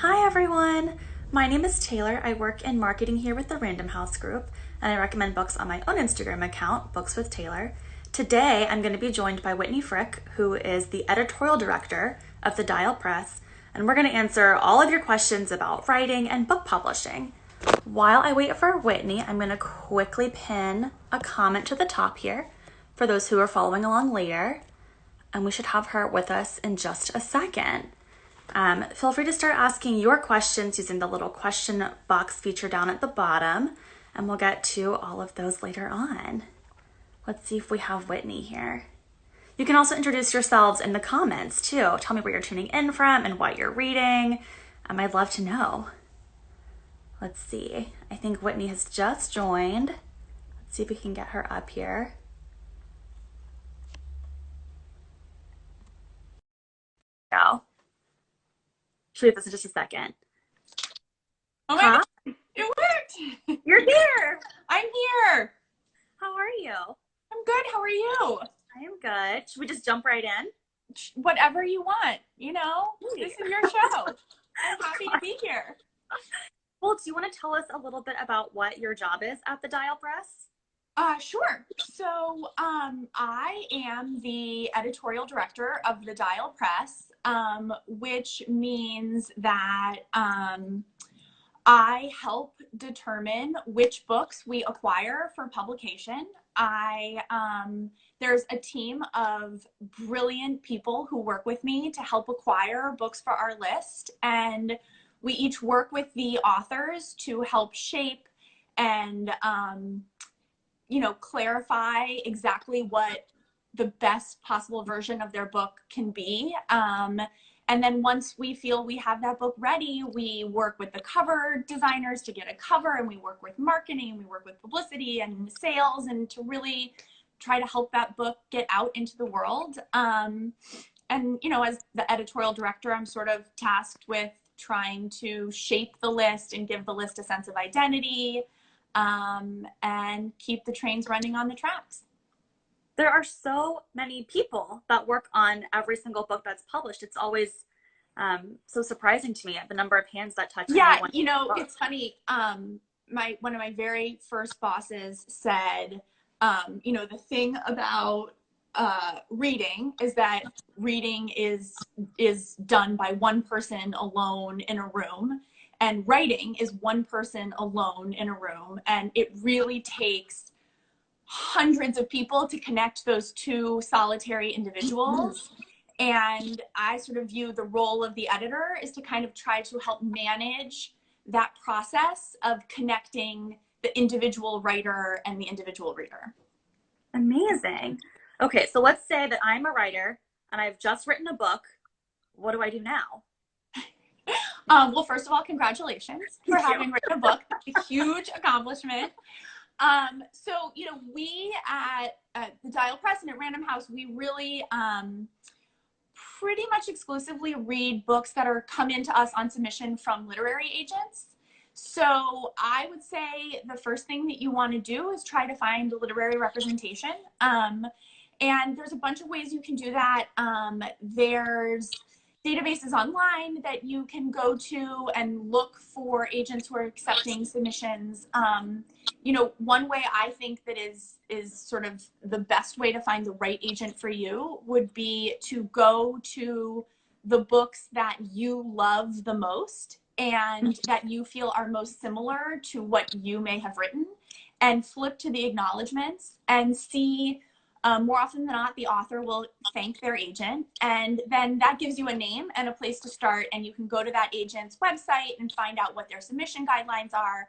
Hi everyone! My name is Taylor. I work in marketing here with the Random House Group, and I recommend books on my own Instagram account, Books with Taylor. Today I'm going to be joined by Whitney Frick, who is the Editorial Director of the Dial Press, and we're going to answer all of your questions about writing and book publishing. While I wait for Whitney, I'm going to quickly pin a comment to the top here for those who are following along later, and we should have her with us in just a second. Feel free to start asking your questions using the little question box feature down at the bottom, and we'll get to all of those later on. Let's see if we have Whitney here. You can also introduce yourselves in the comments too. Tell me where you're tuning in from and what you're reading. I'd love to know. Let's see. I think Whitney has just joined. Let's see if we can get her up here. Go. She'll be with us in just a second. Oh my God, it worked. You're here. I'm here. How are you? I'm good. How are you? I am good. Should we just jump right in? Whatever you want, this is your show. I'm happy to be here. Well, do you want to tell us a little bit about what your job is at the Dial Press? Sure. So, I am the editorial director of the Dial Press, which means that, I help determine which books we acquire for publication. There's a team of brilliant people who work with me to help acquire books for our list, and we each work with the authors to help shape and clarify exactly what the best possible version of their book can be. And then once we feel we have that book ready, we work with the cover designers to get a cover, and we work with marketing, and we work with publicity and sales, and to really try to help that book get out into the world. And, as the editorial director, I'm sort of tasked with trying to shape the list and give the list a sense of identity, and keep the trains running on the tracks. There are so many people that work on every single book that's published. It's always so surprising to me, the number of hands that touch. Yeah, it's funny. One of my very first bosses said, the thing about reading is that reading is done by one person alone in a room, and writing is one person alone in a room, and it really takes hundreds of people to connect those two solitary individuals. And I sort of view the role of the editor is to kind of try to help manage that process of connecting the individual writer and the individual reader. Amazing. Okay, so let's say that I'm a writer and I've just written a book. What do I do now? Well, first of all, congratulations for having written a book. It's a huge accomplishment. So, we at the Dial Press and at Random House, we really pretty much exclusively read books that are come into us on submission from literary agents. So I would say the first thing that you want to do is try to find literary representation. And there's a bunch of ways you can do that. There's databases online that you can go to and look for agents who are accepting submissions. One way I think that is sort of the best way to find the right agent for you would be to go to the books that you love the most and that you feel are most similar to what you may have written, and flip to the acknowledgments and see, more often than not, the author will thank their agent, and then that gives you a name and a place to start, and you can go to that agent's website and find out what their submission guidelines are.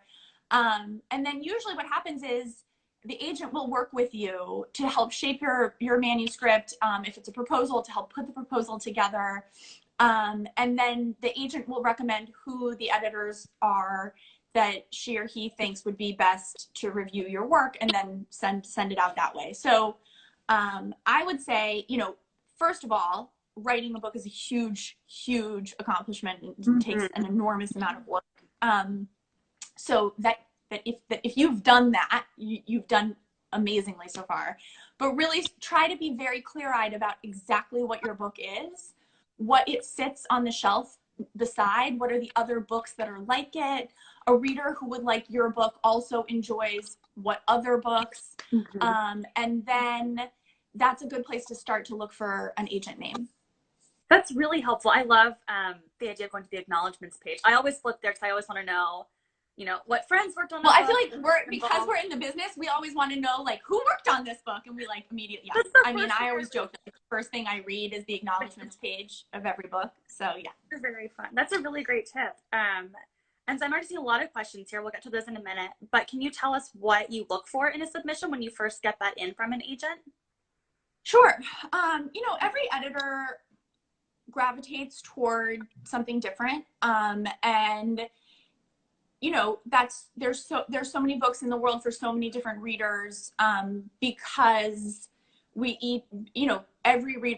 And then usually what happens is the agent will work with you to help shape your manuscript, if it's a proposal, to help put the proposal together. And then the agent will recommend who the editors are that she or he thinks would be best to review your work, and then send it out that way. So I would say, first of all, writing a book is a huge, huge accomplishment. It takes an enormous amount of work. So that if you've done that, you've done amazingly so far. But really try to be very clear-eyed about exactly what your book is, what it sits on the shelf beside? What are the other books that are like it? A reader who would like your book also enjoys what other books? And then that's a good place to start to look for an agent name. That's really helpful. I love the idea of going to the acknowledgments page. I always flip there because I always want to know, what friends worked on. Well, I feel like because we're in the business, we always want to know like who worked on this book, and we like immediately. Yeah, I mean, I always joke that the first thing I read is the acknowledgments page of every book. So yeah, it's very fun. That's a really great tip. And so I'm already seeing a lot of questions here. We'll get to those in a minute. But can you tell us what you look for in a submission when you first get that in from an agent? Sure. Every editor gravitates toward something different, and there's so many books in the world for so many different readers, because we eat,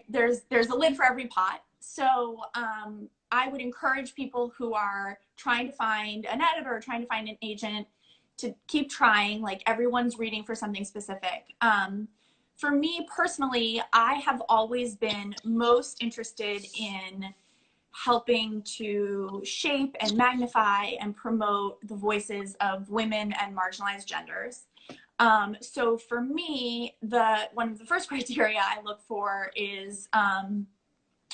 there's a lid for every pot. So I would encourage people who are trying to find an editor or trying to find an agent to keep trying. Like, everyone's reading for something specific. For me personally, I have always been most interested in helping to shape and magnify and promote the voices of women and marginalized genders. So for me, one of the first criteria I look for is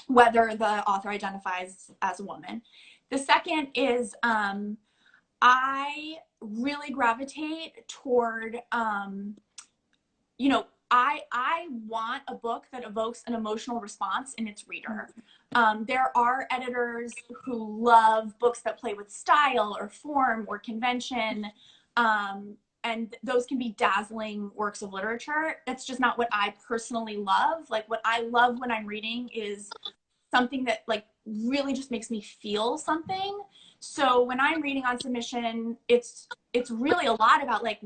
whether the author identifies as a woman. The second is I really gravitate toward, I want a book that evokes an emotional response in its reader. There are editors who love books that play with style or form or convention, and those can be dazzling works of literature. That's just not what I personally love. Like, what I love when I'm reading is something that like really just makes me feel something. So when I'm reading on submission, it's really a lot about like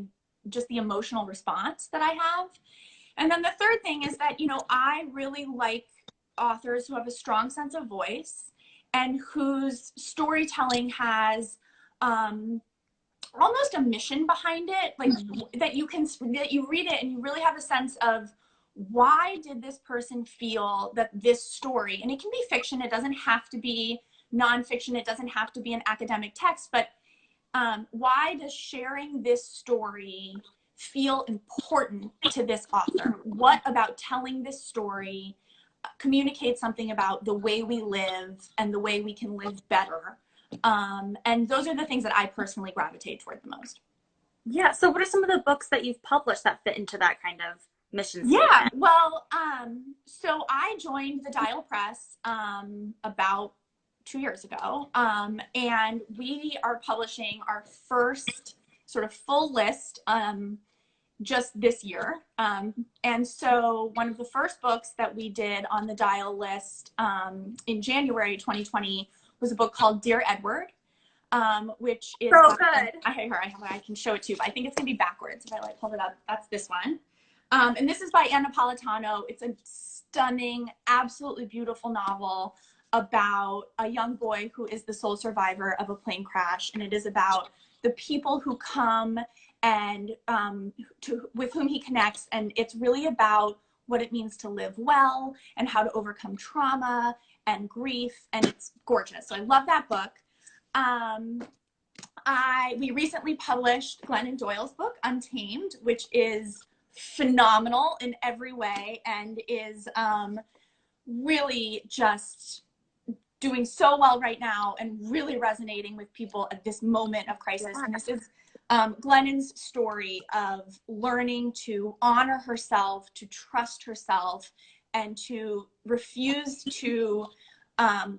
just the emotional response that I have. And then the third thing is that, I really like authors who have a strong sense of voice and whose storytelling has almost a mission behind it, like that you read it and you really have a sense of, why did this person feel that this story, and it can be fiction, it doesn't have to be nonfiction, it doesn't have to be an academic text, but why does sharing this story feel important to this author? What about telling this story communicates something about the way we live and the way we can live better? And those are the things that I personally gravitate toward the most. Yeah. So what are some of the books that you've published that fit into that kind of mission statement? Yeah. Well, so I joined the Dial Press about 2 years ago, and we are publishing our first sort of full list just this year. And so one of the first books that we did on the Dial list in January 2020 was a book called Dear Edward, which is so good. I can show it to you, but I think it's gonna be backwards if I like hold it up. That's this one. And this is by Anna Napolitano. It's a stunning, absolutely beautiful novel about a young boy who is the sole survivor of a plane crash. And it is about the people who come and with whom he connects. And it's really about what it means to live well and how to overcome trauma and grief. And it's gorgeous. So I love that book. We recently published Glennon Doyle's book, Untamed, which is phenomenal in every way and is really just doing so well right now and really resonating with people at this moment of crisis. And this is Glennon's story of learning to honor herself, to trust herself, and to refuse to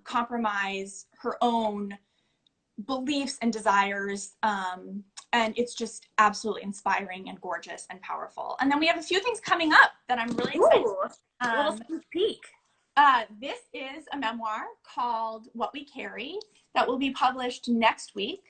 compromise her own beliefs and desires. And it's just absolutely inspiring and gorgeous and powerful. And then we have a few things coming up that I'm really excited. A little sneak peek. This is a memoir called What We Carry that will be published next week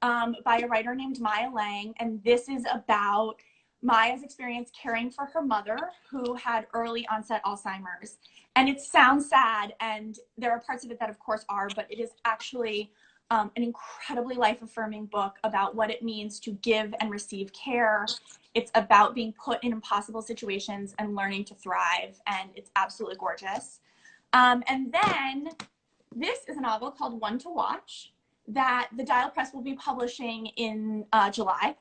by a writer named Maya Lang. And this is about Maya's experience caring for her mother who had early onset Alzheimer's. And it sounds sad, and there are parts of it that of course are, but it is actually an incredibly life-affirming book about what it means to give and receive care. It's about being put in impossible situations and learning to thrive, and it's absolutely gorgeous. And then this is a novel called One to Watch that the Dial Press will be publishing in July.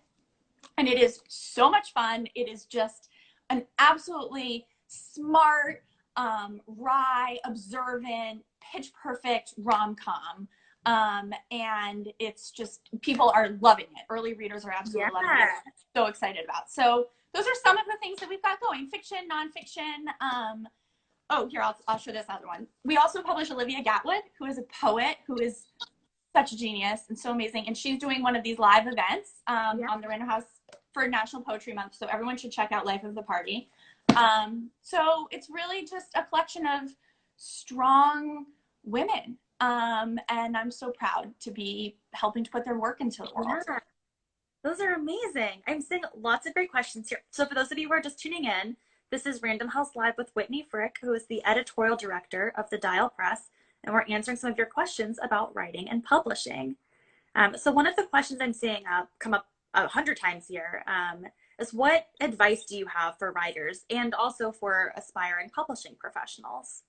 And it is so much fun. It is just an absolutely smart, wry, observant, pitch perfect rom-com. And it's just, people are loving it. Early readers are absolutely loving it. So excited about. So those are some of the things that we've got going. Fiction, nonfiction. Oh, here, I'll show this other one. We also publish Olivia Gatwood, who is a poet, who is such a genius and so amazing. And she's doing one of these live events on the Random House for National Poetry Month. So everyone should check out Life of the Party. So it's really just a collection of strong women. And I'm so proud to be helping to put their work into the world. Yeah. Those are amazing. I'm seeing lots of great questions here. So for those of you who are just tuning in, this is Random House Live with Whitney Frick, who is the editorial director of the Dial Press, and we're answering some of your questions about writing and publishing. So one of the questions I'm seeing come up 100 times here is, what advice do you have for writers and also for aspiring publishing professionals?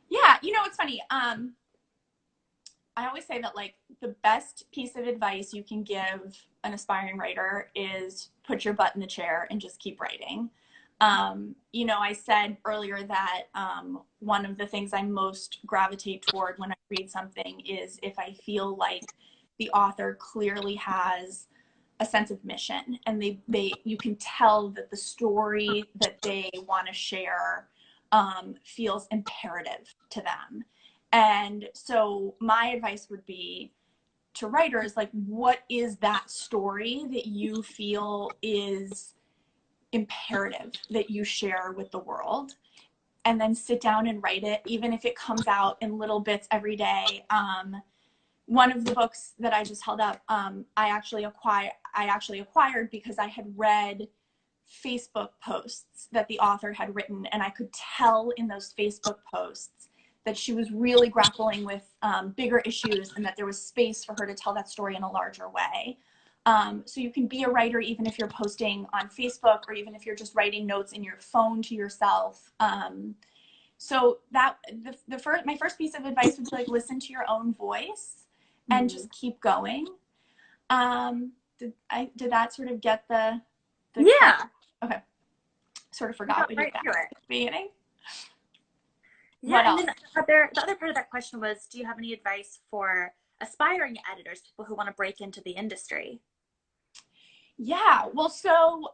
Yeah, it's funny. I always say that like the best piece of advice you can give an aspiring writer is put your butt in the chair and just keep writing. I said earlier that one of the things I most gravitate toward when I read something is if I feel like the author clearly has a sense of mission, and you can tell that the story that they want to share feels imperative to them. And so my advice would be to writers, like, what is that story that you feel is imperative that you share with the world? And then sit down and write it, even if it comes out in little bits every day. One of the books that I just held up, I actually acquired because I had read Facebook posts that the author had written, and I could tell in those Facebook posts that she was really grappling with bigger issues, and that there was space for her to tell that story in a larger way. So you can be a writer even if you're posting on Facebook, or even if you're just writing notes in your phone to yourself. So that my first piece of advice would be like, listen to your own voice and just keep going. Did that sort of get the Yeah. question? Okay. Sort of forgot what you asked at the beginning. Yeah, and then the other part of that question was, do you have any advice for aspiring editors, people who want to break into the industry? Yeah, well, so,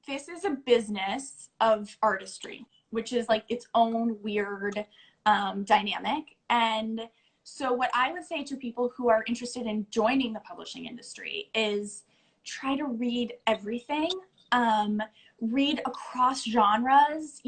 this is a business of artistry, which is like its own weird dynamic. And so what I would say to people who are interested in joining the publishing industry is try to read everything. Read across genres.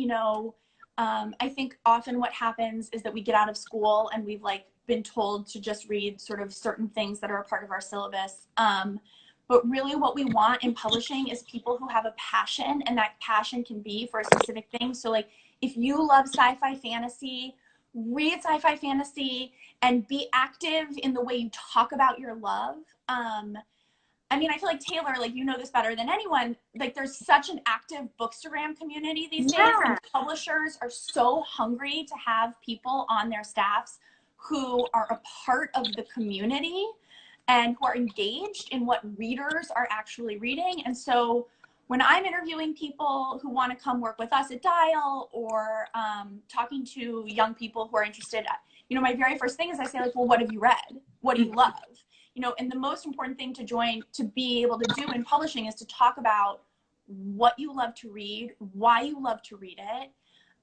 I think often what happens is that we get out of school and we've like been told to just read sort of certain things that are a part of our syllabus. But really what we want in publishing is people who have a passion, and that passion can be for a specific thing. So like, if you love sci-fi fantasy, read sci-fi fantasy and be active in the way you talk about your love. I feel like, Taylor, like, this better than anyone. Like, there's such an active Bookstagram community these days, and publishers are so hungry to have people on their staffs who are a part of the community and who are engaged in what readers are actually reading. And so when I'm interviewing people who want to come work with us at Dial, or talking to young people who are interested, my very first thing is I say, like, well, what have you read? What do you love? And the most important thing to be able to do in publishing is to talk about what you love to read, why you love to read it.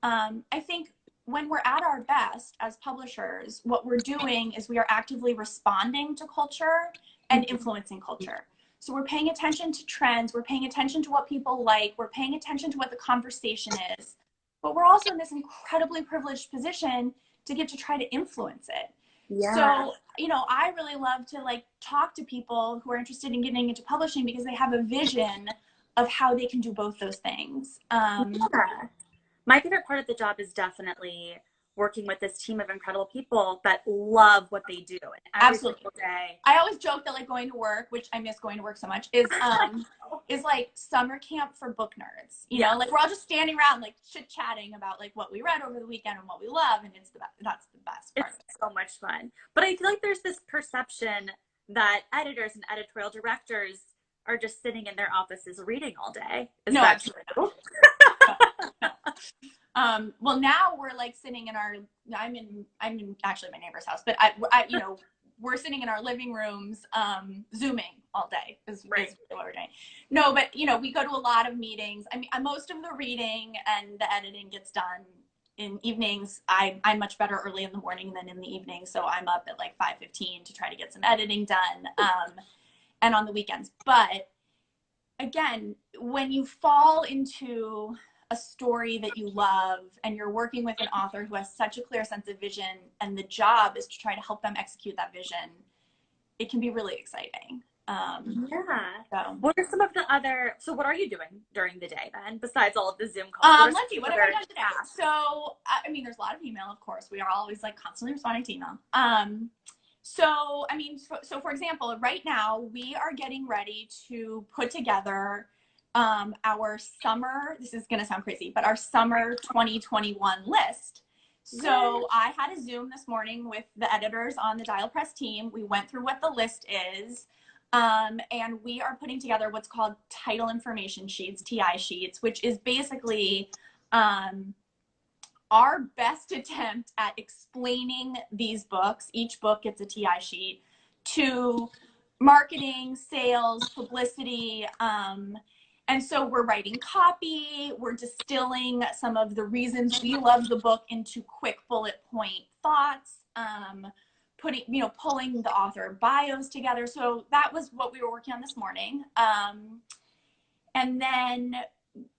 I think when we're at our best as publishers, what we're doing is we are actively responding to culture and influencing culture. So we're paying attention to trends, we're paying attention to what people like, we're paying attention to what the conversation is, but we're also in this incredibly privileged position to get to try to influence it. Yeah. So, I really love to like talk to people who are interested in getting into publishing because they have a vision of how they can do both those things. My favorite part of the job is definitely working with this team of incredible people that love what they do. And every Absolutely. single day. I always joke that like going to work, which I miss going to work so much, is like summer camp for book nerds. You know, like we're all just standing around like chit chatting about like what we read over the weekend and what we love, and that's the best part. It's so much fun. But I feel like there's this perception that editors and editorial directors are just sitting in their offices reading all day. Is no, that true? No. Well, now we're like sitting in I'm in actually my neighbor's house, but you know, we're sitting in our living rooms, Zooming all day is what we're doing. No, but you know, we go to a lot of meetings. I mean, most of the reading and the editing gets done in evenings. I'm much better early in the morning than in the evening. So I'm up at like 5:15 to try to get some editing done, and on the weekends. But again, when you fall into a story that you love and you're working with an author who has such a clear sense of vision and the job is to try to help them execute that vision, it can be really exciting. What are some of the so what are you doing during the day then, besides all of the Zoom calls? Lindsay, what have I done today? So, I mean, there's a lot of email, of course. We are always like constantly responding to email. So, I mean, so for example, right now we are getting ready to put together our summer, this is going to sound crazy, but our summer 2021 list. So I had a Zoom this morning with the editors on the Dial Press team. We went through what the list is, and we are putting together what's called title information sheets, TI sheets, which is basically our best attempt at explaining these books. Each book gets a TI sheet to marketing, sales, publicity, and so we're writing copy, we're distilling some of the reasons we love the book into quick bullet point thoughts, pulling the author bios together. So that was what we were working on this morning. And then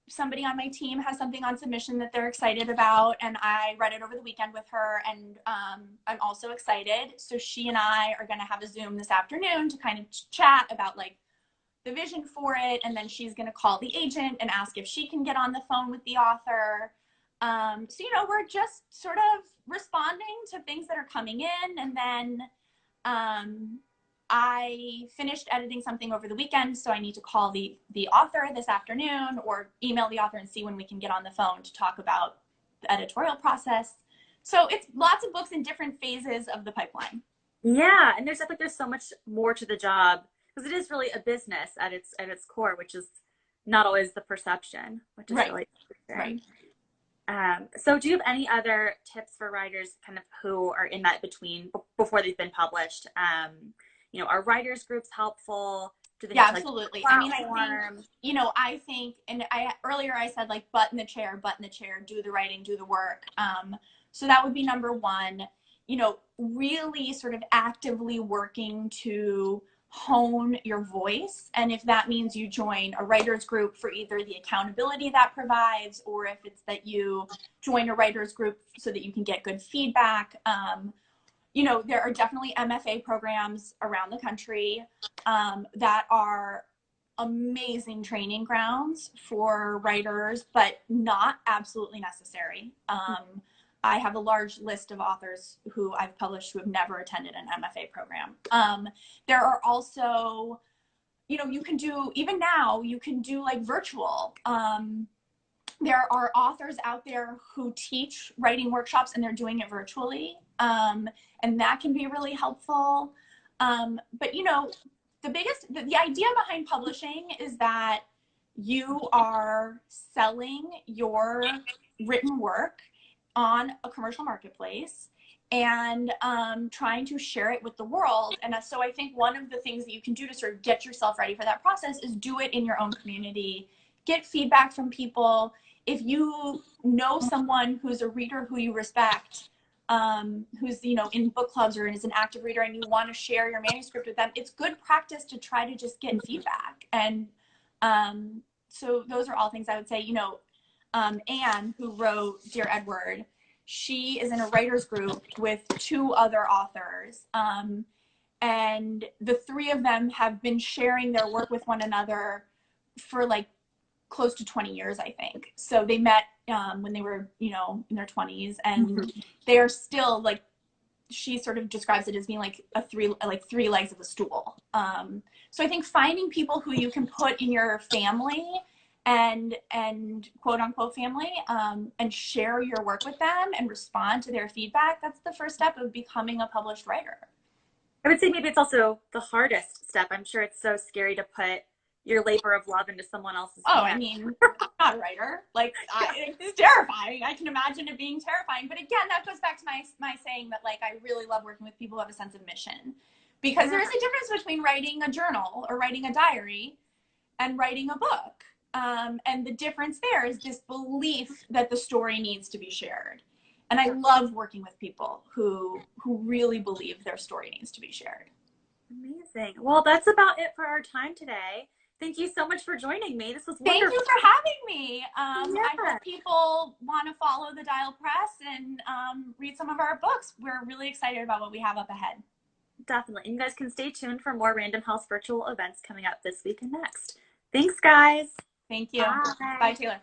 somebody on my team has something on submission that they're excited about, and I read it over the weekend with her, and I'm also excited. So she and I are going to have a Zoom this afternoon to kind of chat about like the vision for it, and then she's going to call the agent and ask if she can get on the phone with the author. So, you know, we're just sort of responding to things that are coming in, and then I finished editing something over the weekend, so I need to call the author this afternoon or email the author and see when we can get on the phone to talk about the editorial process. So it's lots of books in different phases of the pipeline. Yeah, and there's so much more to the job, because it is really a business at its core, which is not always the perception, which is really interesting. So do you have any other tips for writers kind of who are in that between before they've been published? You know, are writers groups helpful? Do they have, absolutely. I mean, I think, and earlier I said like butt in the chair, do the writing, do the work. So that would be number one. You know, really sort of actively working to hone your voice. And if that means you join a writers group for either the accountability that provides, or if it's that you join a writers group so that you can get good feedback. You know, there are definitely MFA programs around the country that are amazing training grounds for writers, but not absolutely necessary. I have a large list of authors who I've published who have never attended an MFA program. There are also, you know, you can do like virtual. There are authors out there who teach writing workshops and they're doing it virtually. And that can be really helpful. But, you know, the idea behind publishing is that you are selling your written work on a commercial marketplace and trying to share it with the world. And so I think one of the things that you can do to sort of get yourself ready for that process is do it in your own community, get feedback from people. If you know someone who's a reader who you respect, who's, you know, in book clubs or is an active reader and you want to share your manuscript with them, it's good practice to try to just get feedback. And so those are all things I would say. You know, Anne, who wrote Dear Edward, she is in a writer's group with 2 other authors. And the 3 of them have been sharing their work with one another for like close to 20 years, I think. So they met when they were, you know, in their 20s, and they are still like, she sort of describes it as being like three legs of a stool. So I think finding people who you can put in your family and quote unquote family, and share your work with them and respond to their feedback, that's the first step of becoming a published writer. I would say maybe it's also the hardest step. I'm sure it's so scary to put your labor of love into someone else's Oh, hands. I mean, I'm not a writer. Like, it's terrifying. I can imagine it being terrifying. But again, that goes back to my saying that, like, I really love working with people who have a sense of mission. Because there is a difference between writing a journal or writing a diary and writing a book. And the difference there is this belief that the story needs to be shared. And I love working with people who really believe their story needs to be shared. Amazing. Well, that's about it for our time today. Thank you so much for joining me. This was wonderful. Thank you for having me. I hope people want to follow the Dial Press and read some of our books. We're really excited about what we have up ahead. Definitely. And you guys can stay tuned for more Random House virtual events coming up this week and next. Thanks, guys. Thank you. Bye. Bye, Taylor.